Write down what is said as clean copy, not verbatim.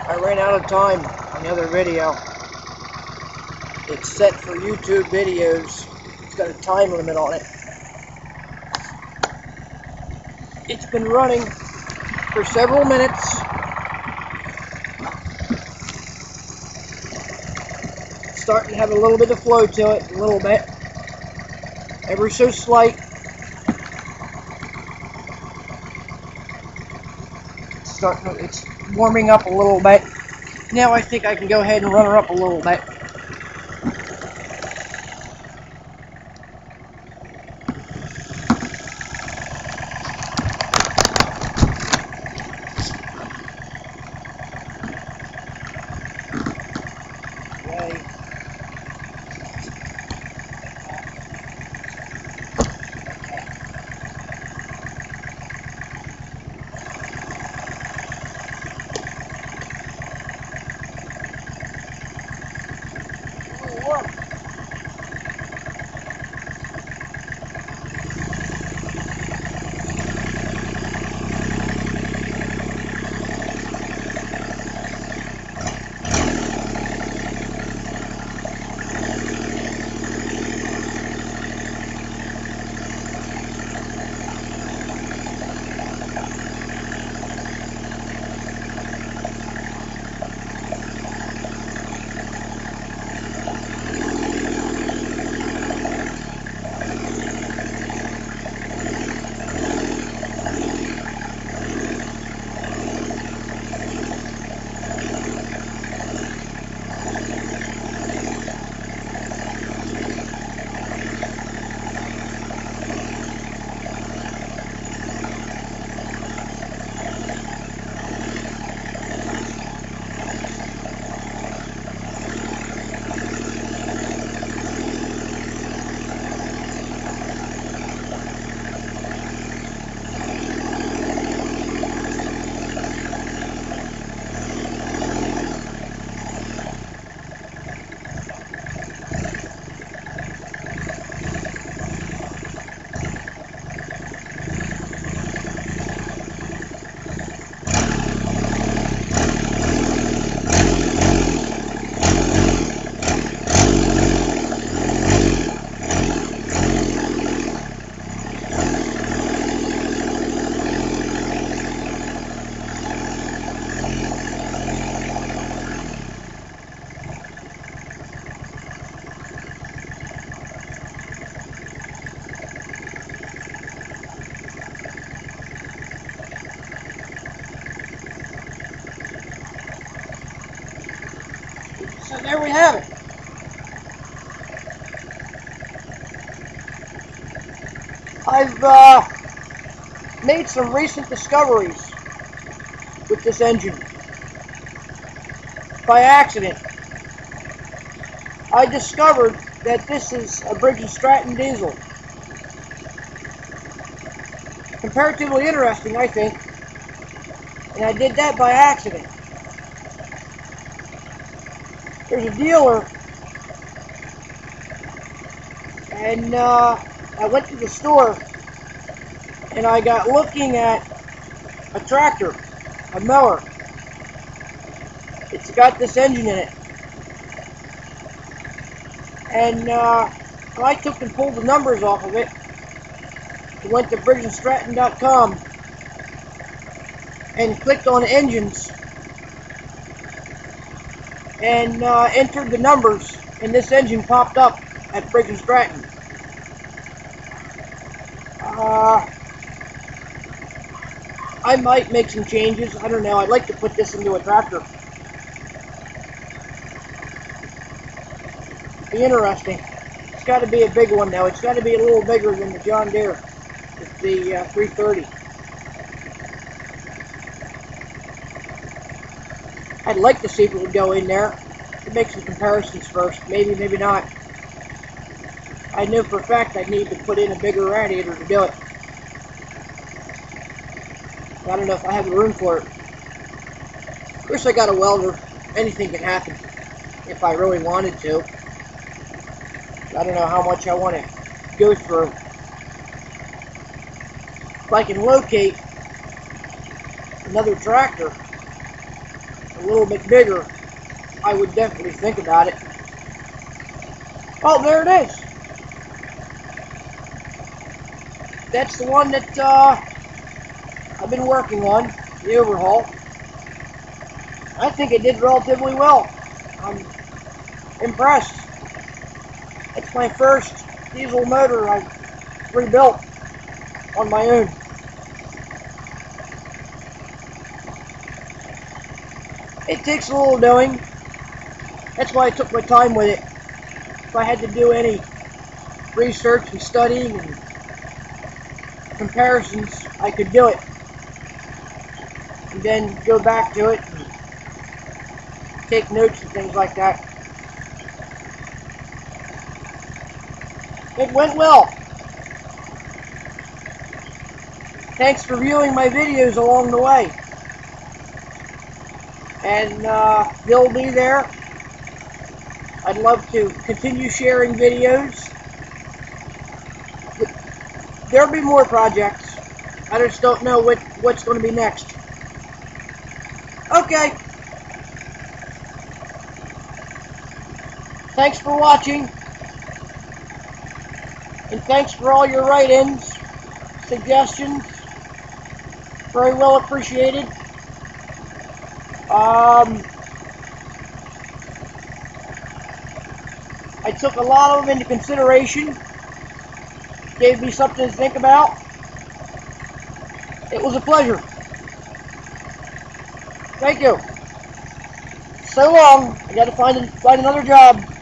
I ran out of time on the other video. It's set for YouTube videos. It's got a time limit on it. It's been running for several minutes. It's starting to have a little bit of flow to it, a little bit. Ever so slight. It's warming up a little bit. Now I think I can go ahead and run her up a little bit. Okay. So there we have it. I've made some recent discoveries with this engine. By accident, I discovered that this is a Briggs & Stratton diesel. Comparatively interesting, I think. And I did that by accident. There's a dealer, and I went to the store, and I got looking at a tractor, a mower. It's got this engine in it. And I took and pulled the numbers off of it. I went to briggsandstratton.com and clicked on engines and entered the numbers, and this engine popped up at Briggs & Stratton. I might make some changes. I don't know. I'd like to put this into a tractor. Be interesting. It's got to be a big one though. It's got to be a little bigger than the John Deere. It's the 330. I'd like to see if it would go in there. To make some comparisons first. Maybe, maybe not. I know for a fact I'd need to put in a bigger radiator to do it. I don't know if I have the room for it. Of course, I got a welder. Anything can happen if I really wanted to. I don't know how much I want to go through. If I can locate another tractor, little bit bigger, I would definitely think about it. Oh, there it is. That's the one that I've been working on, the overhaul. I think it did relatively well. I'm impressed. It's my first diesel motor I've rebuilt on my own. It takes a little doing. That's why I took my time with it. If I had to do any research and studying and comparisons, I could do it. And then go back to it and take notes and things like that. It went well. Thanks for viewing my videos along the way. And they'll be there. I'd love to continue sharing videos. There'll be more projects. I just don't know what's going to be next. Okay. Thanks for watching. And thanks for all your write-ins, suggestions. Very well appreciated. I took a lot of them into consideration. Gave me something to think about. It was a pleasure. Thank you. So long. I got to find another job.